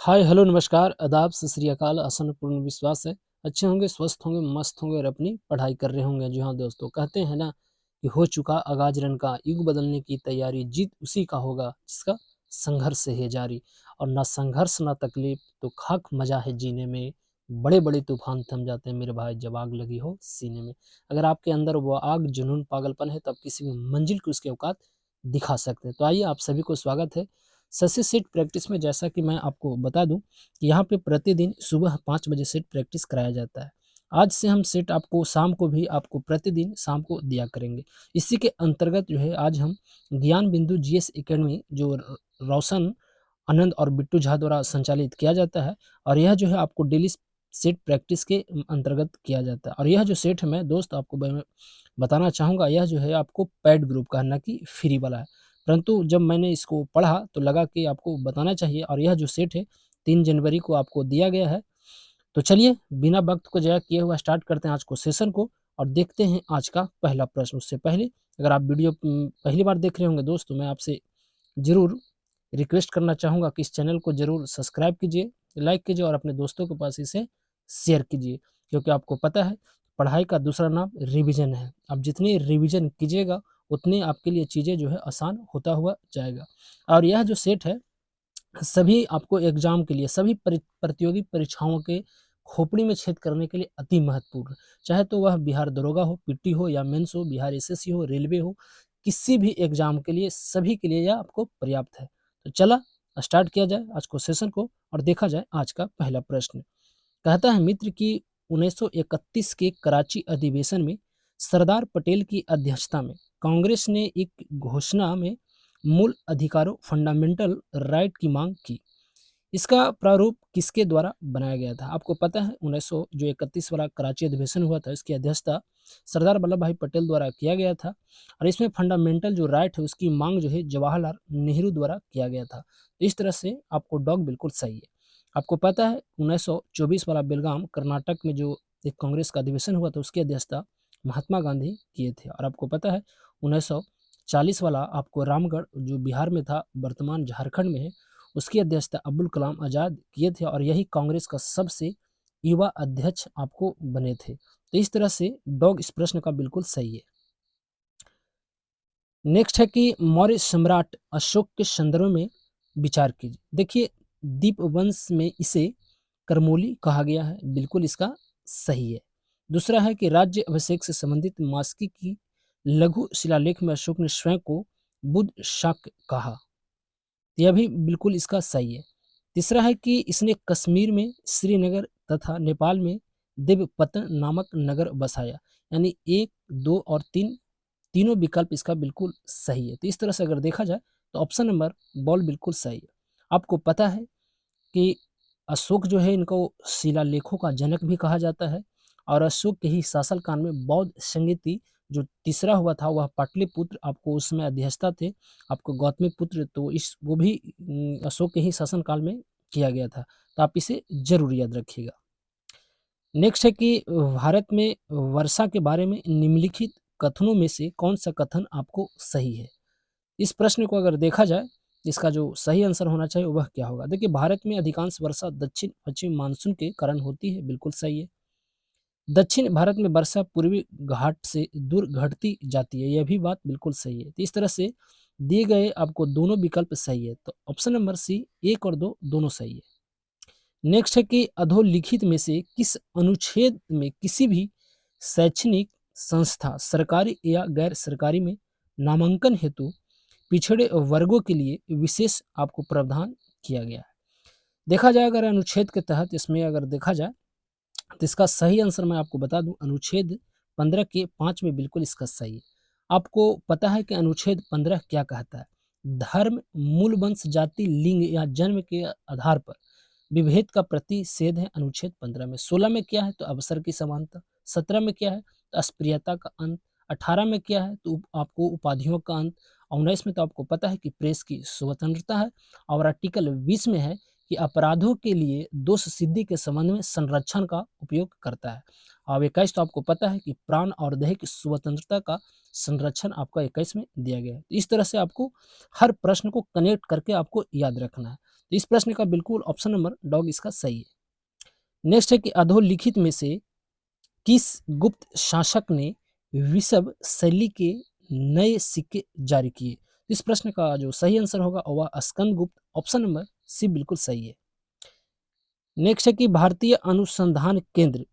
Hi hello नमस्कार आदाब सत श्री अकाल। आसन पूर्ण विश्वास है अच्छे होंगे, स्वस्थ होंगे, मस्त होंगे और अपनी पढ़ाई कर रहे होंगे। जी हाँ दोस्तों, कहते हैं ना कि हो चुका आगाज रन का, युग बदलने की तैयारी, जीत उसी का होगा जिसका संघर्ष है जारी। और ना संघर्ष ना तकलीफ तो खाक मजा है जीने में। बड़े बड़े तूफान थम जाते हैं मेरे भाई जब आग लगी हो सीने में। अगर आपके अंदर वो आग जुनून पागलपन है तो आप किसी भी मंजिल की उसके औकात दिखा सकते हैं। तो आइए आप सभी को स्वागत है शशि सेट प्रैक्टिस में। जैसा कि मैं आपको बता दूं कि यहाँ पे प्रतिदिन सुबह 5 बजे सेट प्रैक्टिस कराया जाता है। आज से हम सेट आपको शाम को भी आपको प्रतिदिन शाम को दिया करेंगे। इसी के अंतर्गत जो है आज हम ज्ञान बिंदु जीएस एकेडमी जो रोशन आनंद और बिट्टू झा द्वारा संचालित किया जाता है, और यह जो है आपको डेली सेट प्रैक्टिस के अंतर्गत किया जाता है। और यह जो सेट है मैं दोस्त आपको बताना चाहूँगा, यह जो है आपको पेड ग्रुप का है, ना कि फ्री वाला है। परंतु जब मैंने इसको पढ़ा तो लगा कि आपको बताना चाहिए, और यह जो सेट है 3 जनवरी को आपको दिया गया है। तो चलिए बिना वक्त को ज़ाया किए हुआ स्टार्ट करते हैं आज को सेशन को, और देखते हैं आज का पहला प्रश्न। उससे पहले अगर आप वीडियो पहली बार देख रहे होंगे दोस्तों, मैं आपसे ज़रूर रिक्वेस्ट करना चाहूँगा कि इस चैनल को ज़रूर सब्सक्राइब कीजिए, लाइक कीजिए और अपने दोस्तों के पास इसे शेयर कीजिए। क्योंकि आपको पता है पढ़ाई का दूसरा नाम रिवीजन है। आप जितनी रिवीजन कीजिएगा उतनी आपके लिए चीज़ें जो है आसान होता हुआ जाएगा। और यह जो सेट है सभी आपको एग्जाम के लिए, सभी प्रतियोगी परीक्षाओं के खोपड़ी में छेद करने के लिए अति महत्वपूर्ण है। चाहे तो वह बिहार दरोगा हो, पीटी हो या मेंस हो, बिहार एसएससी हो, रेलवे हो, किसी भी एग्जाम के लिए सभी के लिए यह आपको पर्याप्त है। तो चला स्टार्ट किया जाए आज को सेशन को और देखा जाए आज का पहला प्रश्न। कहता है मित्र कि 1931 के कराची अधिवेशन में सरदार पटेल की अध्यक्षता में कांग्रेस ने एक घोषणा में मूल अधिकारों फंडामेंटल राइट की मांग की। इसका प्रारूप किसके द्वारा बनाया गया था? आपको पता है 1900 जो 31 वाला कराची अधिवेशन हुआ था, इसकी अध्यक्षता सरदार वल्लभ भाई पटेल द्वारा किया गया था। और इसमें फंडामेंटल जो राइट है उसकी मांग जो है जवाहरलाल नेहरू द्वारा किया गया था। तो इस तरह से आपको डॉग बिल्कुल सही है। आपको पता है 1924 वाला बेलगाम कर्नाटक में जो एक कांग्रेस का अधिवेशन हुआ था उसकी अध्यक्षता महात्मा गांधी किए थे। और आपको पता है 1940 वाला आपको रामगढ़ जो बिहार में था, वर्तमान झारखंड में है, उसकी अध्यक्षता अब्दुल कलाम आज़ाद किए थे, और यही कांग्रेस का सबसे युवा अध्यक्ष आपको बने थे। तो इस तरह से डॉग इस प्रश्न का बिल्कुल सही है। नेक्स्ट है कि मौर्य सम्राट अशोक के संदर्भ में विचार कीजिए। देखिए दीपवंश में इसे करमोली कहा गया है, बिल्कुल इसका सही है। दूसरा है कि राज्य अभिषेक से संबंधित मास्की की लघु शिलालेख में अशोक ने स्वयं को बुद्ध शाक कहा, यह भी बिल्कुल इसका सही है। तीसरा है कि इसने कश्मीर में श्रीनगर तथा नेपाल में देवपतन नामक नगर बसाया, यानी 1, 2 और 3 तीनों विकल्प इसका बिल्कुल सही है। तो इस तरह से अगर देखा जाए तो ऑप्शन नंबर बॉल बिल्कुल सही है। आपको पता है कि अशोक जो है इनको शिलालेखों का जनक भी कहा जाता है, और अशोक के ही शासनकाल में बौद्ध संगीति जो तीसरा हुआ था वह पाटलिपुत्र आपको उसमें अध्यक्षता थे आपको गौतमीपुत्र, तो इस वो भी अशोक के ही शासनकाल में किया गया था। तो आप इसे जरूर याद रखिएगा। नेक्स्ट है कि भारत में वर्षा के बारे में निम्नलिखित कथनों में से कौन सा कथन आपको सही है? इस प्रश्न को अगर देखा जाए इसका जो सही आंसर होना चाहिए वह क्या होगा? देखिए भारत में अधिकांश वर्षा दक्षिण पश्चिम मानसून के कारण होती है, बिल्कुल सही है। दक्षिण भारत में वर्षा पूर्वी घाट से दूर घटती जाती है, यह भी बात बिल्कुल सही है। तो इस तरह से दिए गए आपको दोनों विकल्प सही है, तो ऑप्शन नंबर सी 1 और 2 दोनों सही है। नेक्स्ट है कि अधोलिखित में से किस अनुच्छेद में किसी भी शैक्षणिक संस्था सरकारी या गैर सरकारी में नामांकन हेतु पिछड़े वर्गों के लिए विशेष आपको प्रावधान किया गया है? देखा जाए अगर अनुच्छेद के तहत इसमें अगर देखा जाए तो इसका सही आंसर मैं आपको बता दूं, अनुच्छेद 15 के 5 में बिल्कुल इसका सही है। आपको पता है कि अनुच्छेद 15 क्या कहता है? धर्म, मूल वंश, जाति, लिंग या जन्म के आधार पर विभेद का प्रतिषेध है अनुच्छेद 15 में। 16 में क्या है? तो अवसर की समानता। 17 में क्या है? तो अस्पृश्यता का अंत। 18 में क्या है? तो आपको उपाधियों का अंत। और 19 में तो आपको पता है कि प्रेस की स्वतंत्रता है। और आर्टिकल 20 में है कि अपराधों के लिए दोष सिद्धि के संबंध में संरक्षण का उपयोग करता है। और 21 तो आपको पता है कि प्राण और देह की स्वतंत्रता का संरक्षण आपका 21 में दिया गया है। तो इस तरह से आपको हर प्रश्न को कनेक्ट करके आपको याद रखना है। तो इस प्रश्न का बिल्कुल ऑप्शन नंबर डॉग इसका सही है। नेक्स्ट है कि अधोलिखित में से किस गुप्त शासक ने विषभ शैली के नए सिक्के जारी किए? इस प्रश्न का जो सही आंसर होगा वह स्कंदगुप्त, ऑप्शन नंबर सी बिल्कुल सही है। नेक्स्ट है कि भारतीय अनुसंधान केंद्र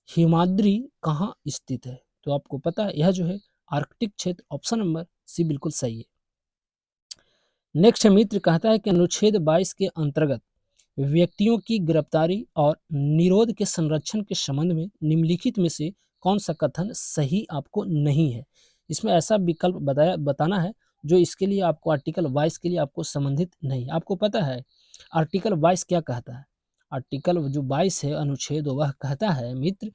हिमाद्री कहाँ स्थित है? तो आपको पता है यह जो है आर्कटिक क्षेत्र, ऑप्शन नंबर सी बिल्कुल सही है। नेक्स्ट है मित्र कहता है कि अनुच्छेद 22 के अंतर्गत व्यक्तियों की गिरफ्तारी और निरोध के संरक्षण के संबंध में निम्नलिखित में से कौन सा कथन सही आपको नहीं है? इसमें ऐसा विकल्प बताना है जो इसके लिए आपको आर्टिकल 22 के लिए आपको संबंधित नहीं। आपको पता है आर्टिकल 22 क्या कहता है? आर्टिकल जो 22 है अनुच्छेद वह कहता है मित्र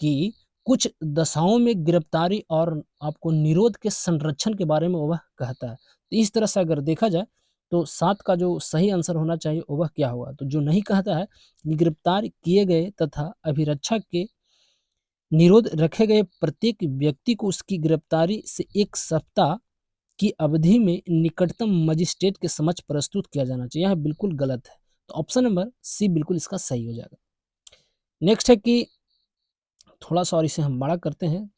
कि कुछ दशाओं में गिरफ्तारी और आपको निरोध के संरक्षण के बारे में वह कहता है। तो इस तरह से अगर देखा जाए तो 7 का जो सही आंसर होना चाहिए वह क्या होगा? तो जो नहीं कहता है कि गिरफ्तार किए गए तथा अभिरक्षा के निरोध रखे गए प्रत्येक व्यक्ति को उसकी गिरफ्तारी से 1 सप्ताह की अवधि में निकटतम मजिस्ट्रेट के समक्ष प्रस्तुत किया जाना चाहिए। यह बिल्कुल गलत है। तो ऑप्शन नंबर सी बिल्कुल इसका सही हो जाएगा। नेक्स्ट है कि थोड़ा-सा और इसे हम बड़ा करते हैं।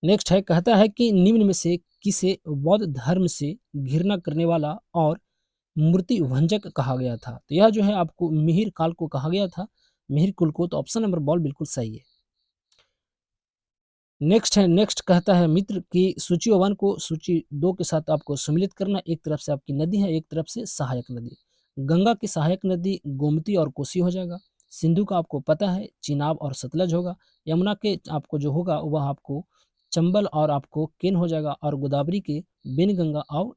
नेक्स्ट है कहता है कि निम्न में से किसे बौद्ध धर्म से घृणा करने वाला और मूर्ति भंजक कहा गया था? तो यह जो है आपको मिहिर काल को कहा गया था, मिहिर कुल को। तो ऑप्शन नंबर बॉल बिल्कुल सही है। नेक्स्ट है, नेक्स्ट कहता है मित्र कि सूची 1 को सूची 2 के साथ आपको सम्मिलित करना। एक तरफ से आपकी नदी है, एक तरफ से सहायक नदी। गंगा की सहायक नदी गोमती और कोसी हो जाएगा। सिंधु का आपको पता है चिनाब और सतलज होगा। यमुना के आपको जो होगा वह आपको चंबल और आपको केन हो जाएगा और गोदावरी के बेनगंगा और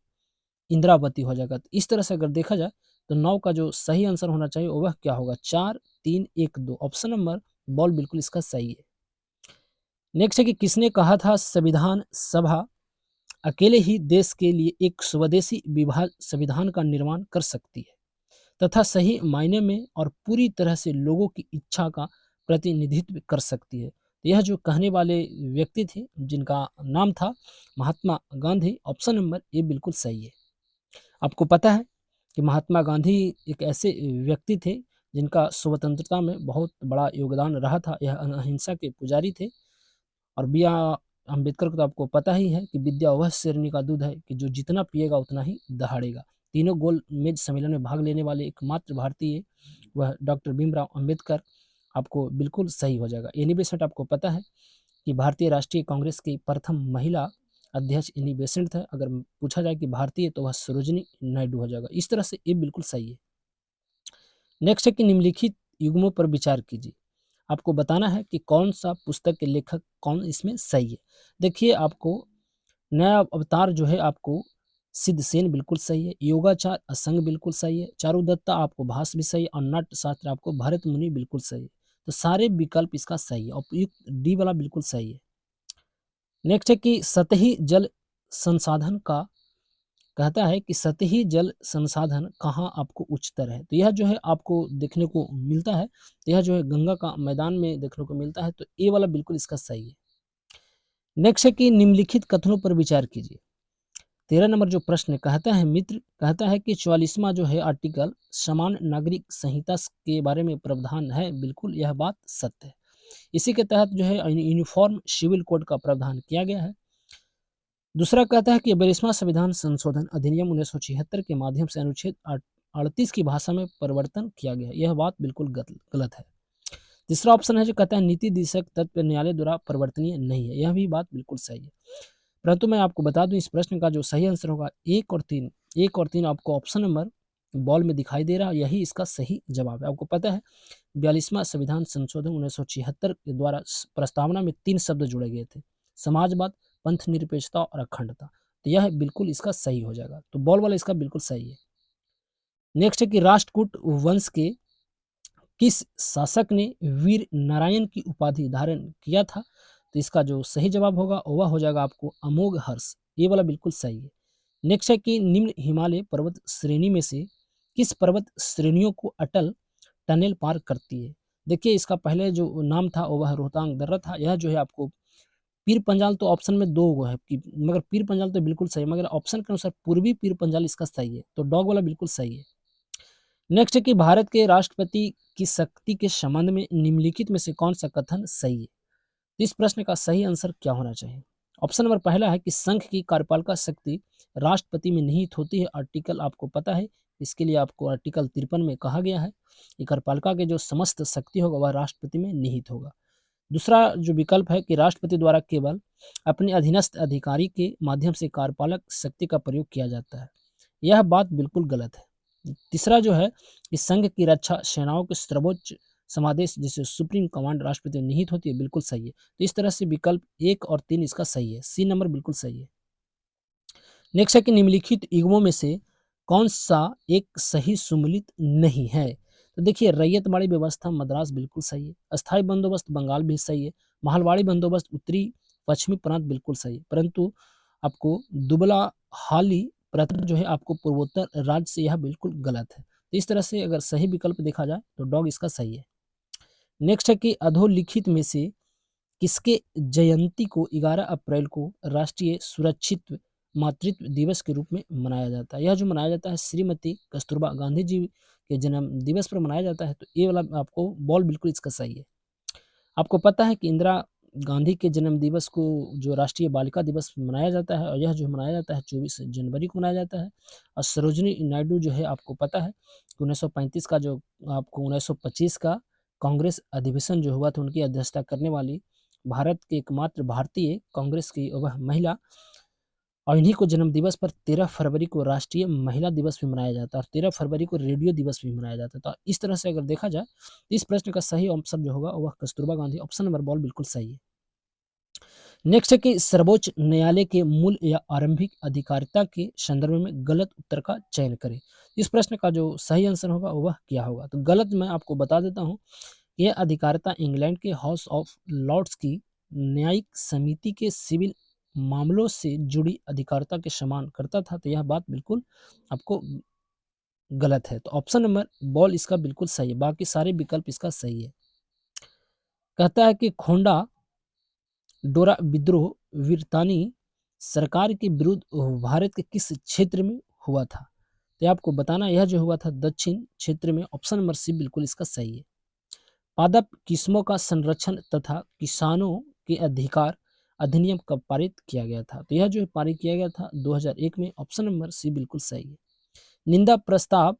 इंद्रावती हो जाएगा। तो इस तरह से अगर देखा जाए तो 9 का जो सही आंसर होना चाहिए वह क्या होगा? 4, 3, 1, 2। ऑप्शन नंबर बॉल बिल्कुल इसका सही है। नेक्स्ट है कि किसने कहा था संविधान सभा अकेले ही देश के लिए एक स्वदेशी विभाग संविधान का निर्माण कर सकती है तथा सही मायने में और पूरी तरह से लोगों की इच्छा का प्रतिनिधित्व कर सकती है? तो यह जो कहने वाले व्यक्ति थे जिनका नाम था Mahatma Gandhi. Option number A बिल्कुल सही है। आपको पता है कि महात्मा गांधी एक ऐसे व्यक्ति थे जिनका स्वतंत्रता में बहुत बड़ा योगदान रहा था। यह अहिंसा के पुजारी थे और बी आर अम्बेडकर को तो आपको पता ही है कि विद्या वह शेरनी का दूध है कि जो जितना पिएगा उतना ही दहाड़ेगा। तीनों गोल मेज सम्मेलन में भाग लेने वाले एकमात्र भारतीय वह डॉक्टर भीमराव अम्बेडकर। आपको बिल्कुल सही हो जाएगा। एनी बेसेंट आपको पता है कि भारतीय राष्ट्रीय कांग्रेस की प्रथम महिला अध्यक्ष एनी बेसेंट थे। अगर पूछा जाए कि भारतीय तो वह सरोजिनी नायडू हो जाएगा। इस तरह से ये बिल्कुल सही है। नेक्स्ट है कि निम्नलिखित युग्मों पर विचार कीजिए। आपको बताना है कि कौन सा पुस्तक के लेखक कौन इसमें सही है। देखिए आपको नया अवतार जो है आपको सिद्धसेन बिल्कुल सही है, योगाचार असंग बिल्कुल सही है, चारुदत्ता आपको भास भी सही है और नाट्यशास्त्र आपको भरत मुनि बिल्कुल सही है। तो सारे विकल्प इसका सही है और उपयुक्त डी वाला बिल्कुल सही है। नेक्स्ट है कि सतही जल संसाधन का कहता है कि सतही जल संसाधन कहाँ आपको उच्चतर है? तो यह जो है आपको देखने को मिलता है, तो यह जो है गंगा का मैदान में देखने को मिलता है। तो ए वाला बिल्कुल इसका सही है। नेक्स्ट है कि निम्नलिखित कथनों पर विचार कीजिए। 13 नंबर जो प्रश्न कहता है मित्र कहता है कि 44वां जो है आर्टिकल समान नागरिक संहिता के बारे में प्रावधान है। बिल्कुल यह बात सत्य है। इसी के तहत जो है यूनिफॉर्म सिविल कोड का प्रावधान किया गया है। दूसरा कहता है कि 42वां संविधान संशोधन अधिनियम 1976 के माध्यम से अनुच्छेद 38 की भाषा में परिवर्तन किया गया है। यह बात बिल्कुल गलत है। तीसरा ऑप्शन है जो कहता है नीति दिशक तत्व न्यायालय द्वारा परिवर्तनीय नहीं है। यह भी बात बिल्कुल सही है। परंतु मैं आपको बता दूं इस प्रश्न का जो सही आंसर होगा 1 और 3। 1 और 3 आपको ऑप्शन नंबर बॉल में दिखाई दे रहा है, यही इसका सही जवाब है। आपको पता है 42वां संविधान संशोधन 1976 के द्वारा प्रस्तावना में 3 शब्द जोड़े गए थे, समाजवाद, पंथ निरपेक्षता और अखंडता। तो यह बिल्कुल इसका सही हो जाएगा। तो बॉल वाला इसका बिल्कुल सही है। नेक्स्ट है कि राष्ट्रकूट वंश के किस शासक ने वीर नारायण की उपाधि धारण किया था? तो इसका जो सही जवाब होगा वह हो जाएगा आपको अमोघ हर्ष। ये वाला बिल्कुल सही है। नेक्स्ट है कि निम्न हिमालय पर्वत श्रेणी में से किस पर्वत श्रेणियों को अटल टनल पार करती है? देखिए इसका पहले जो नाम था वह रोहतांग दर्रा था। यह जो है आपको पीर पंजाल तो ऑप्शन में 2 है कि मगर पीर पंजाल तो बिल्कुल सही है, मगर ऑप्शन के अनुसार पूर्वी पीर पंजाल इसका सही है। तो डॉग वाला बिल्कुल सही है। नेक्स्ट है कि भारत के राष्ट्रपति की शक्ति के संबंध में निम्नलिखित में से कौन सा कथन सही है? इस प्रश्न का सही आंसर क्या होना चाहिए? ऑप्शन नंबर पहला है कि संघ की कार्यपालिका शक्ति राष्ट्रपति में निहित होती है। आर्टिकल आपको पता है, इसके लिए आपको आर्टिकल 53 में कहा गया है कि कार्यपालिका के जो समस्त शक्ति होगा वह राष्ट्रपति में निहित होगा। दूसरा जो विकल्प है कि राष्ट्रपति द्वारा केवल अपने अधीनस्थ अधिकारी के माध्यम से कार्यपालक शक्ति का प्रयोग किया जाता है। यह बात बिल्कुल गलत है। तीसरा जो है कि संघ की रक्षा सेनाओं के सर्वोच्च समादेश जिसे सुप्रीम कमांड राष्ट्रपति में निहित होती है, बिल्कुल सही है। तो इस तरह से विकल्प 1 और 3 इसका सही है, सी नंबर बिल्कुल सही है। नेक्स्ट है कि निम्नलिखित युग्मों में से कौन सा एक सही सुमेलित नहीं है? तो देखिए, रैयतवाड़ी व्यवस्था मद्रास बिल्कुल सही है, अस्थायी बंदोबस्त बंगाल भी सही है, महलवाड़ी बंदोबस्त उत्तरी पश्चिमी प्रांत बिल्कुल सही है, परंतु आपको दुबला हाली प्रथा जो है आपको पूर्वोत्तर राज्य से, यह बिल्कुल गलत है। तो इस तरह से अगर सही विकल्प देखा जाए तो डॉग इसका सही है। नेक्स्ट है कि अधोलिखित में से किसके जयंती को 11 अप्रैल को राष्ट्रीय सुरक्षित मातृत्व दिवस के रूप में मनाया जाता है? यह जो मनाया जाता है श्रीमती कस्तूरबा गांधी जी के जन्म दिवस पर मनाया जाता है। तो ये वाला आपको बॉल बिल्कुल इसका सही है। आपको पता है कि इंदिरा गांधी के जन्म दिवस को जो राष्ट्रीय बालिका दिवस मनाया जाता है, और यह जो मनाया जाता है 24 जनवरी को मनाया जाता है। और सरोजिनी नायडू जो है आपको पता है कि 1935 का जो आपको 1925 का कांग्रेस अधिवेशन जो हुआ था, उनकी अध्यक्षता करने वाली भारत की एकमात्र भारतीय कांग्रेस की वह महिला, और इन्हीं को जन्म दिवस पर 13 फरवरी को राष्ट्रीय महिला दिवस भी मनाया जाता है और 13 फरवरी को रेडियो दिवस भी मनाया जाता है। तो इस तरह से अगर देखा जाए तो इस प्रश्न का सही ऑप्शन जो होगा वह कस्तूरबा गांधी, ऑप्शन नंबर बॉल बिल्कुल सही है। नेक्स्ट है कि सर्वोच्च न्यायालय के मूल या आरंभिक अधिकारिता के संदर्भ में गलत उत्तर का चयन करें। इस प्रश्न का जो सही आंसर होगा वह क्या होगा? तो गलत मैं आपको बता देता हूँ। यह अधिकारिता इंग्लैंड के हाउस ऑफ लॉर्ड्स की न्यायिक समिति के सिविल मामलों से जुड़ी अधिकारिता के समान करता था। तो यह बात बिल्कुल आपको गलत है। तो ऑप्शन नंबर बॉल इसका बिल्कुल सही है, बाकी सारे विकल्प इसका सही है। कहता है कि खोंडा डोरा विद्रोह वीरतानी सरकार के विरुद्ध भारत के किस क्षेत्र में हुआ था? तो आपको बताना, यह जो हुआ था दक्षिण क्षेत्र में, ऑप्शन नंबर सी बिल्कुल इसका सही है। पादप किस्मों का संरक्षण तथा किसानों के अधिकार अधिनियम कब पारित किया गया था? तो यह जो पारित किया गया था 2001 में, ऑप्शन नंबर सी बिल्कुल सही है। निंदा प्रस्ताव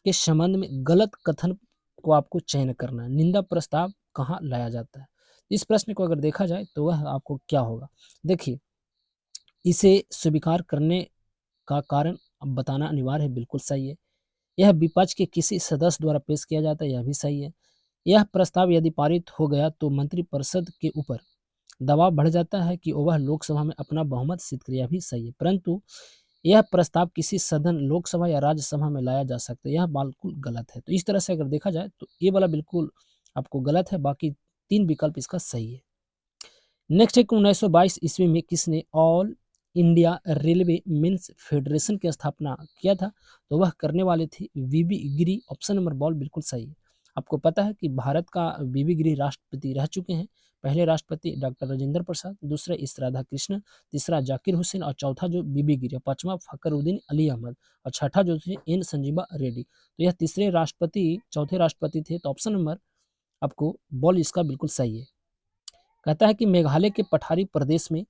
के संबंध में गलत कथन को आपको चयन करना है। निंदा प्रस्ताव कहाँ लाया जाता है? इस प्रश्न को अगर देखा जाए तो वह आपको क्या होगा? देखिए, इसे स्वीकार करने का कारण अब बताना अनिवार्य है, बिल्कुल सही है। यह विपक्ष के किसी सदस्य द्वारा पेश किया जाता है, यह भी सही है। यह प्रस्ताव यदि पारित हो गया तो मंत्रिपरिषद के ऊपर दबाव बढ़ जाता है कि वह लोकसभा में अपना बहुमत सिद्ध करे, यह भी सही है। परंतु यह प्रस्ताव किसी सदन लोकसभा या राज्यसभा में लाया जा सकता है, यह बिल्कुल गलत है। तो इस तरह से अगर देखा जाए तो ये वाला बिल्कुल आपको गलत है, बाकी 3 विकल्प इसका सही है। नेक्स्ट है कि 1922 ईस्वी में किसने all India railway men's federation की स्थापना किया था? तो वह करने वाले थे वीबी गिरी, ऑप्शन नंबर बॉल बिल्कुल सही है। आपको पता है कि भारत का वीबी गिरी राष्ट्रपति रह चुके हैं। पहले राष्ट्रपति डॉक्टर राजेंद्र प्रसाद, दूसरे इस राधा कृष्ण, तीसरा जाकिर हुसैन और चौथा जो बीबी गिरी, पांचवा फखरुद्दीन अली अहमद और छठा जो थे एन संजीवा रेड्डी। तो यह तीसरे राष्ट्रपति, चौथे राष्ट्रपति थे। तो ऑप्शन नंबर आपको बॉल इसका बिल्कुल सही है। कहता है कि मेघालय के पठारी प्रदेश में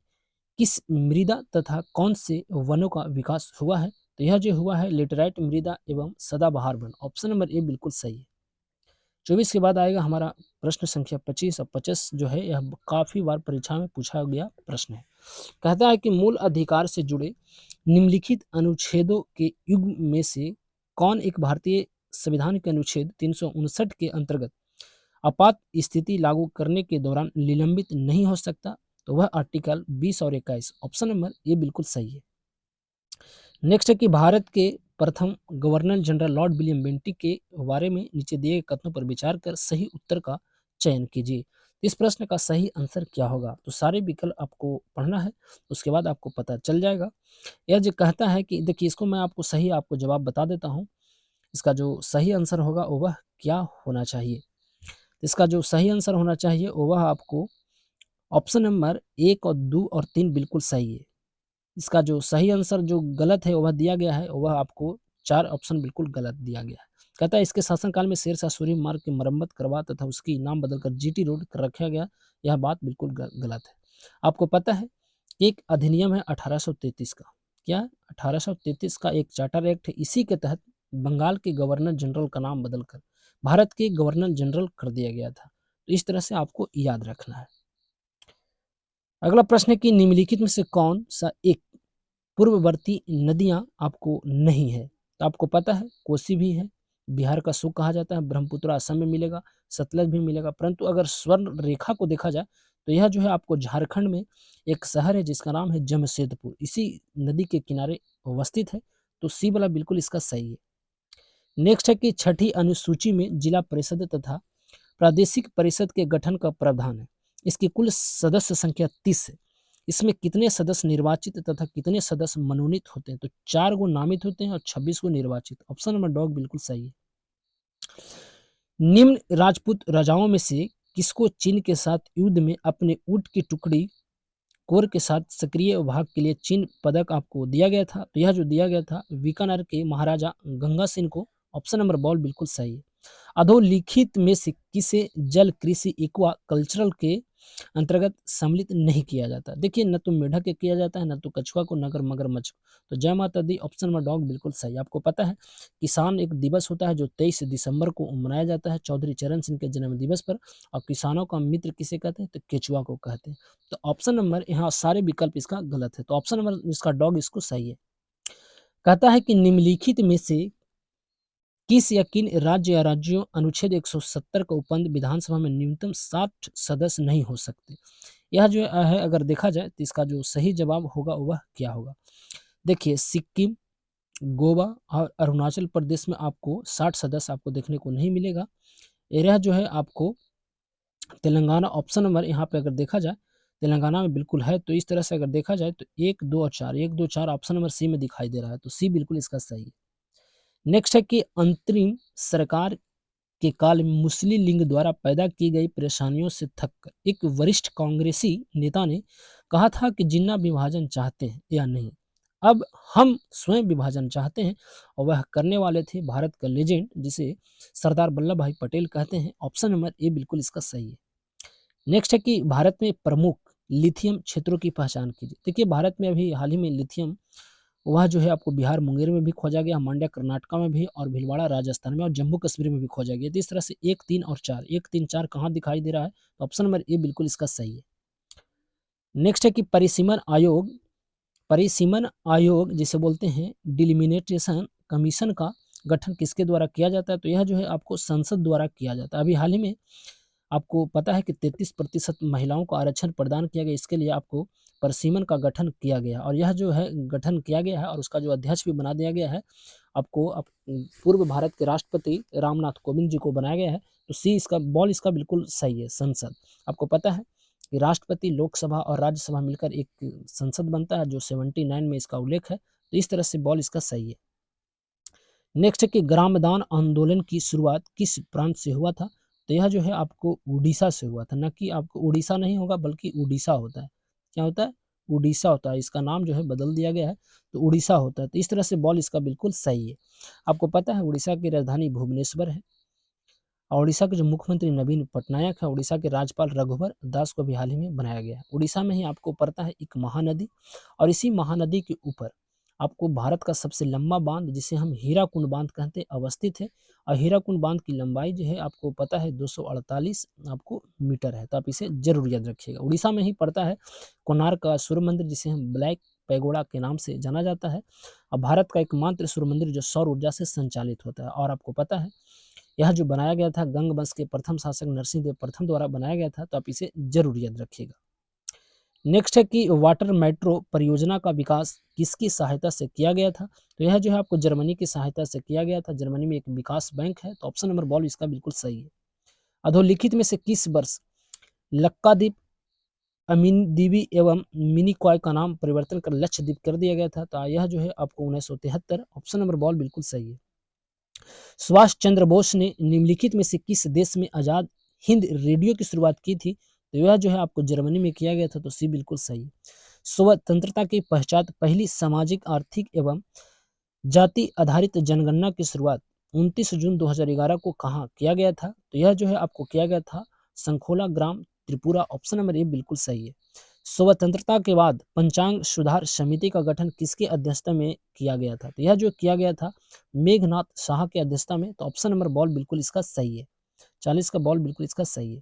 किस मृदा तथा कौन से वनों का विकास हुआ है? तो यह जो हुआ है लेटेराइट मृदा एवं सदाबहार वन, ऑप्शन नंबर ए बिल्कुल सही है। 24 के बाद आएगा हमारा प्रश्न संख्या 25, और 25 जो है यह काफी बार परीक्षा में पूछा गया प्रश्न है। कहता है कि मूल अधिकार से जुड़े निम्नलिखित अनुच्छेदों के युग्म में से कौन एक भारतीय संविधान के अनुच्छेद 359 के अंतर्गत आपात स्थिति लागू करने के दौरान निलंबित नहीं हो सकता? तो वह आर्टिकल 20 और 21, ऑप्शन नंबर ये बिल्कुल सही है। नेक्स्ट है कि भारत के प्रथम governor general Lord William Bentinck के बारे में नीचे दिए गए कथनों पर विचार कर सही उत्तर का चयन कीजिए। इस प्रश्न का सही आंसर क्या होगा? तो सारे विकल्प आपको पढ़ना है, उसके बाद आपको पता चल जाएगा। यह जो कहता है कि देखिए, इसको मैं आपको सही आपको जवाब बता देता हूँ। इसका जो सही आंसर होगा वह क्या होना चाहिए? इसका जो सही आंसर होना चाहिए वह आपको ऑप्शन नंबर 1 और 2 और 3 बिल्कुल सही है। इसका जो सही आंसर जो गलत है वह दिया गया है, वह आपको 4 ऑप्शन बिल्कुल गलत दिया गया है। कहता है इसके शासनकाल में शेरशाह सूरी मार्ग की मरम्मत करवा तथा उसकी नाम बदलकर जीटी रोड कर रखा गया। यह बात बिल्कुल गलत है। आपको पता है कि एक अधिनियम है 1833 का, क्या 1833 का एक चार्टर एक्ट है, इसी के तहत बंगाल के गवर्नर जनरल का नाम बदलकर भारत के गवर्नर जनरल कर दिया गया था। तो इस तरह से आपको याद रखना है। अगला प्रश्न है कि निम्नलिखित में से कौन सा एक पूर्ववर्ती नदियां आपको नहीं है? तो आपको पता है कोसी भी है, बिहार का सुख कहा जाता है, ब्रह्मपुत्र असम में मिलेगा, सतलज भी मिलेगा, परंतु अगर स्वर्ण रेखा को देखा जाए तो यह जो है आपको झारखंड में एक शहर है जिसका नाम है जमशेदपुर, इसी नदी के किनारे अवस्थित है। तो सी वाला बिल्कुल इसका सही है। नेक्स्ट है कि छठी अनुसूची में जिला परिषद तथा प्रादेशिक परिषद के गठन का प्रावधान है। इसकी कुल सदस्य संख्या 30 है। इसमें कितने सदस्य निर्वाचित तथा कितने सदस्य मनोनीत होते हैं? तो 4 गो नामित होते हैं और 26 गो निर्वाचित। ऑप्शन नंबर डॉग बिल्कुल सही है। निम्न राजपूत राजाओं में से किसको चीन के साथ युद्ध में अपने ऊंट की टुकड़ी कोर के साथ सक्रिय भाग के लिए चीन पदक आपको दिया गया था? तो यह जो दिया गया था बीकानेर के महाराजा गंगा सिंह को। ऑप्शन नंबर बॉल बिल्कुल सही है। अधोलिखित में से किसे जल कृषि एक्वा कल्चरल के अंतर्गत सम्मिलित नहीं किया जाता? देखिए न तो मेढक के किया जाता है, न तो कछुआ को, नगर मगरमच्छ को। तो जय माता दी ऑप्शन नंबर डॉग बिल्कुल सही। आपको पता है किसान एक दिवस होता है जो 23 दिसंबर को मनाया जाता है चौधरी चरण सिंह के जन्म दिवस पर, और किसानों का मित्र किसे कहते हैं? तो केचुआ को कहते हैं। तो ऑप्शन नंबर यहाँ सारे विकल्प इसका गलत है, तो ऑप्शन नंबर इसका डॉग इसको सही है। कहता है कि निम्नलिखित में से किस या किन राज्य या राज्यों अनुच्छेद 170 का उपबंध विधानसभा में न्यूनतम 60 सदस्य नहीं हो सकते? यह जो है अगर देखा जाए तो इसका जो सही जवाब होगा वह क्या होगा? देखिए सिक्किम, गोवा और अरुणाचल प्रदेश में आपको 60 सदस्य आपको देखने को नहीं मिलेगा। यह जो है आपको तेलंगाना ऑप्शन नंबर यहाँ पे अगर देखा जाए तेलंगाना में बिल्कुल है। तो इस तरह से अगर देखा जाए तो 1, 2 और 4, 1, 2, 4 ऑप्शन नंबर सी में दिखाई दे रहा है, तो सी बिल्कुल इसका सही है। नेक्स्ट है कि अंतरिम सरकार के काल में मुस्लिम लीग द्वारा पैदा की गई परेशानियों से थककर एक वरिष्ठ कांग्रेसी नेता ने कहा था कि जिन्ना विभाजन चाहते हैं या नहीं, अब हम स्वयं विभाजन चाहते हैं, और वह करने वाले थे भारत का लेजेंड जिसे सरदार वल्लभ भाई पटेल कहते हैं। ऑप्शन नंबर ए बिल्कुल इसका सही है। नेक्स्ट है कि भारत में प्रमुख लिथियम क्षेत्रों की पहचान कीजिए। देखिए भारत में अभी हाल ही में लिथियम वह जो है आपको बिहार मुंगेर में भी खोजा गया, मांड्या कर्नाटका में भी, और भीलवाड़ा राजस्थान में और जम्मू कश्मीर में भी खोजा गया। तो इस तरह से 1, 3 और 4, 1, 3, 4 कहाँ दिखाई दे रहा है? तो ऑप्शन नंबर ए बिल्कुल इसका सही है। नेक्स्ट है कि परिसीमन आयोग जिसे बोलते हैं डिलिमिटेशन कमीशन का गठन किसके द्वारा किया जाता है? तो यह जो है आपको संसद द्वारा किया जाता है। अभी हाल ही में आपको पता है कि 33% महिलाओं को आरक्षण प्रदान किया गया, इसके लिए आपको परिसीमन का गठन किया गया, और यह जो है गठन किया गया है और उसका जो अध्यक्ष भी बना दिया गया है आपको पूर्व भारत के राष्ट्रपति रामनाथ कोविंद जी को बनाया गया है। तो सी इसका बॉल इसका बिल्कुल सही है, संसद। आपको पता है कि राष्ट्रपति, लोकसभा और राज्यसभा मिलकर एक संसद बनता है जो 79 में इसका उल्लेख है। तो इस तरह से बॉल इसका सही है। नेक्स्ट है कि ग्रामदान आंदोलन की शुरुआत किस प्रांत से हुआ था? तो यह जो है आपको उड़ीसा से हुआ था, ना कि आपको उड़ीसा नहीं होगा बल्कि उड़ीसा होता है। क्या होता है? उड़ीसा होता है। इसका नाम जो है बदल दिया गया है, तो उड़ीसा होता है। तो इस तरह से बॉल इसका बिल्कुल सही है। आपको पता है उड़ीसा की राजधानी भुवनेश्वर है, और उड़ीसा के जो मुख्यमंत्री नवीन पटनायक है, उड़ीसा के राज्यपाल रघुवर दास को भी हाल ही में बनाया गया है। उड़ीसा में ही आपको पड़ता है एक महानदी, और इसी महानदी के ऊपर आपको भारत का सबसे लंबा बांध जिसे हम हीराकुंड बांध कहते हैं अवस्थित है, और हीराकुंड बांध की लंबाई जो है आपको पता है 248 आपको मीटर है। तो आप इसे जरूर याद रखिएगा। उड़ीसा में ही पड़ता है कोणार्क का सूर्य मंदिर जिसे हम ब्लैक पैगोडा के नाम से जाना जाता है, और भारत का एकमात्र सूर्य मंदिर जो सौर ऊर्जा से संचालित होता है। और आपको पता है यह जो बनाया गया था गंग वंश के प्रथम शासक नरसिंह देव प्रथम द्वारा बनाया गया था। तो आप इसे जरूर याद रखिएगा। नेक्स्ट है कि वाटर मेट्रो परियोजना का विकास किसकी सहायता से किया गया था? तो यह जो है आपको जर्मनी की सहायता से किया गया था। जर्मनी में एक विकास बैंक है। तो ऑप्शन नंबर बॉल इसका बिल्कुल सही है। अधोलिखित में से किस वर्ष लक्काद्वीप, अमीनदीवी एवं मिनिकॉय का नाम परिवर्तन कर लक्षद्वीप कर दिया गया था? तो यह जो है आपको 1973। ऑप्शन नंबर बॉल बिल्कुल सही है। सुभाष चंद्र बोस ने निम्नलिखित में से किस देश में आजाद हिंद रेडियो की शुरुआत की थी? तो यह जो है आपको जर्मनी में किया गया था। तो सी बिल्कुल सही है। स्वतंत्रता के पश्चात पहली सामाजिक, आर्थिक एवं जाति आधारित जनगणना की शुरुआत 29 जून 2011 को कहाँ किया गया था? तो यह जो है आपको किया गया था संखोला ग्राम त्रिपुरा, ऑप्शन नंबर ए बिल्कुल सही है। स्वतंत्रता के बाद पंचांग सुधार समिति का गठन किसकी अध्यक्षता में किया गया था? तो यह जो किया गया था मेघनाथ शाह की अध्यक्षता में, तो ऑप्शन नंबर बॉल बिल्कुल इसका सही है। 40 का बॉल बिल्कुल इसका सही है।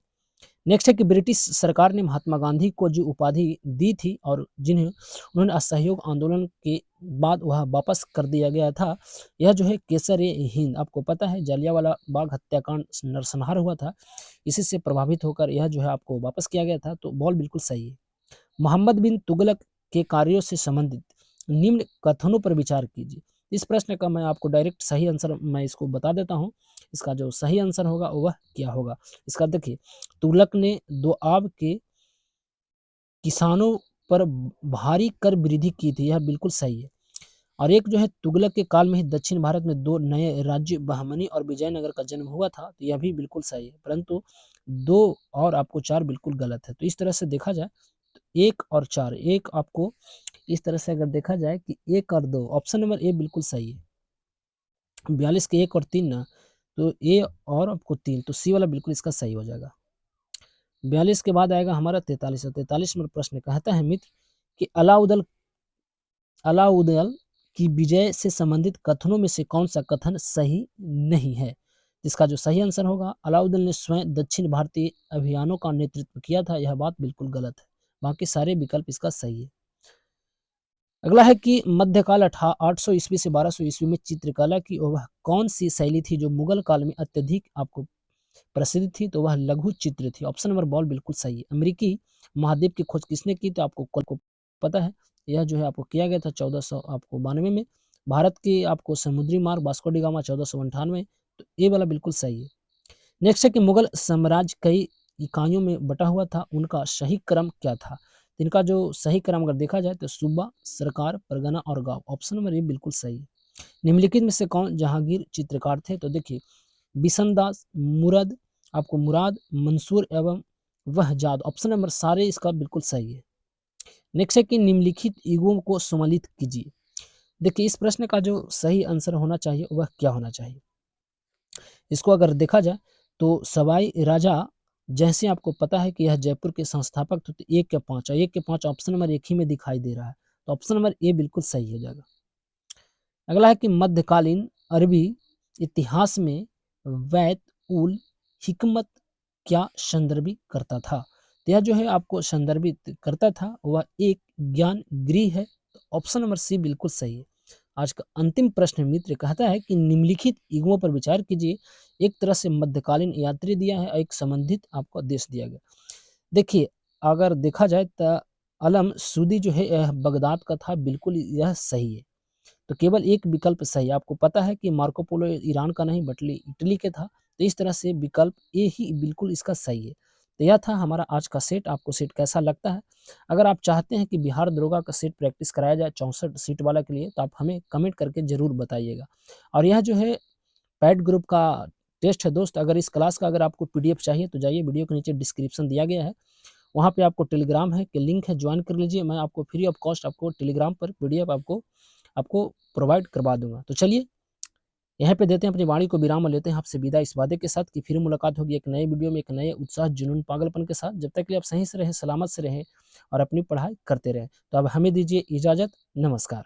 नेक्स्ट है कि ब्रिटिश सरकार ने महात्मा गांधी को जो उपाधि दी थी और जिन्हें उन्होंने असहयोग आंदोलन के बाद वह वापस कर दिया गया था, यह जो है केसर-ए-हिंद। आपको पता है जलियांवाला बाग हत्याकांड नरसंहार हुआ था, इसी से प्रभावित होकर यह जो है आपको वापस किया गया था, तो बॉल बिल्कुल सही है। मोहम्मद बिन तुगलक के कार्यों से संबंधित निम्न कथनों पर विचार कीजिए। इस प्रश्न का मैं आपको डायरेक्ट सही आंसर मैं इसको बता देता हूँ। इसका जो सही आंसर होगा वह क्या होगा? इसका देखिए, तुगलक ने दोआब के किसानों पर भारी कर वृद्धि की थी, यह बिल्कुल सही है। और एक जो है तुगलक के काल में ही दक्षिण भारत में 2 नए राज्य बहमनी और विजयनगर का जन्म हुआ था, तो यह भी बिल्कुल सही है। परंतु 2 और आपको 4 बिल्कुल गलत है। तो इस तरह से देखा जाए तो 1 और 4, 1 आपको इस तरह से अगर देखा जाए कि 1 और 2, ऑप्शन नंबर ए बिल्कुल सही है। 42 के 1 और 3 ना, तो ए और आपको 3, तो सी वाला बिल्कुल इसका सही हो जाएगा। 42 के बाद आएगा हमारा 43 और 43 नंबर प्रश्न कहता है मित्र कि अलाउद्दीन की विजय से संबंधित कथनों में से कौन सा कथन सही नहीं है? इसका जो सही आंसर होगा, अलाउद्दीन ने स्वयं दक्षिण भारतीय अभियानों का नेतृत्व किया था, यह बात बिल्कुल गलत है। बाकी सारे विकल्प इसका सही है। अगला है कि मध्यकाल 800 ईस्वी से 1200 ईस्वी में चित्रकला की वह कौन सी शैली थी जो मुगल काल में अत्यधिक आपको प्रसिद्ध थी? तो वह लघु चित्र थी। ऑप्शन नंबर बॉल बिल्कुल सही है। अमेरिकी महाद्वीप की खोज किसने की? तो आपको कल को पता है, यह जो है आपको किया गया था 1400 आपको 92 में। भारत की आपको समुद्री मार्ग वास्को डी गामा 1498, तो ये वाला बिल्कुल सही है। नेक्स्ट है कि मुगल साम्राज्य कई इकाइयों में बटा हुआ था, उनका सही क्रम क्या था? तो इनका जो सही क्रम अगर देखा जाए तो सूबा, सरकार, परगना और गांव, ऑप्शन नंबर ये बिल्कुल सही है। निम्नलिखित में से कौन जहांगीर चित्रकार थे? तो देखिए, बिशनदास, मुराद, आपको मुराद, मंसूर एवं वहजाद, ऑप्शन नंबर सारे इसका बिल्कुल सही है। नेक्स्ट है कि निम्नलिखित युगों को सम्मिलित कीजिए। देखिए, इस प्रश्न का जो सही आंसर होना चाहिए वह क्या होना चाहिए? इसको अगर देखा जाए तो सवाई राजा जैसे आपको पता है कि यह जयपुर के संस्थापक थे, तो 1 के 5 और 1 के 5 ऑप्शन नंबर एक ही में दिखाई दे रहा है, तो ऑप्शन नंबर ए बिल्कुल सही हो जाएगा। अगला है कि मध्यकालीन अरबी इतिहास में वैत उल हिकमत क्या संदर्भित करता था? तो यह जो है आपको संदर्भित करता था वह एक ज्ञान गृह है, तो ऑप्शन नंबर सी बिल्कुल सही है। आज का अंतिम प्रश्न मित्र कहता है कि निम्नलिखित युगों पर विचार कीजिए। एक तरह से मध्यकालीन यात्री दिया है और एक संबंधित आपको देश दिया गया। देखिए, अगर देखा जाए तो अलम सूदी जो है यह बगदाद का था, बिल्कुल यह सही है। तो केवल एक विकल्प सही है। आपको पता है कि मार्को पोलो ईरान का नहीं बल्कि इटली के था, तो इस तरह से विकल्प ए ही बिल्कुल इसका सही है। तो यह था हमारा आज का सेट। आपको सेट कैसा लगता है? अगर आप चाहते हैं कि बिहार दरोगा का सेट प्रैक्टिस कराया जाए 64 सीट वाला के लिए, तो आप हमें कमेंट करके ज़रूर बताइएगा। और यह जो है पैड ग्रुप का टेस्ट है दोस्त। अगर इस क्लास का अगर आपको पीडीएफ चाहिए तो जाइए, वीडियो के नीचे डिस्क्रिप्शन दिया गया है, वहाँ पे आपको टेलीग्राम है कि लिंक है, ज्वाइन कर लीजिए। मैं आपको फ्री ऑफ कॉस्ट आपको टेलीग्राम पर पीडीएफ आपको आपको प्रोवाइड करवा दूँगा। तो चलिए, यहाँ पे देते हैं अपनी वाणी को विराम और लेते हैं आपसे विदा इस वादे के साथ कि फिर मुलाकात होगी एक नए वीडियो में, एक नए उत्साह, जुनून, पागलपन के साथ। जब तक के लिए आप सही से रहें, सलामत से रहें और अपनी पढ़ाई करते रहें। तो अब हमें दीजिए इजाज़त। नमस्कार।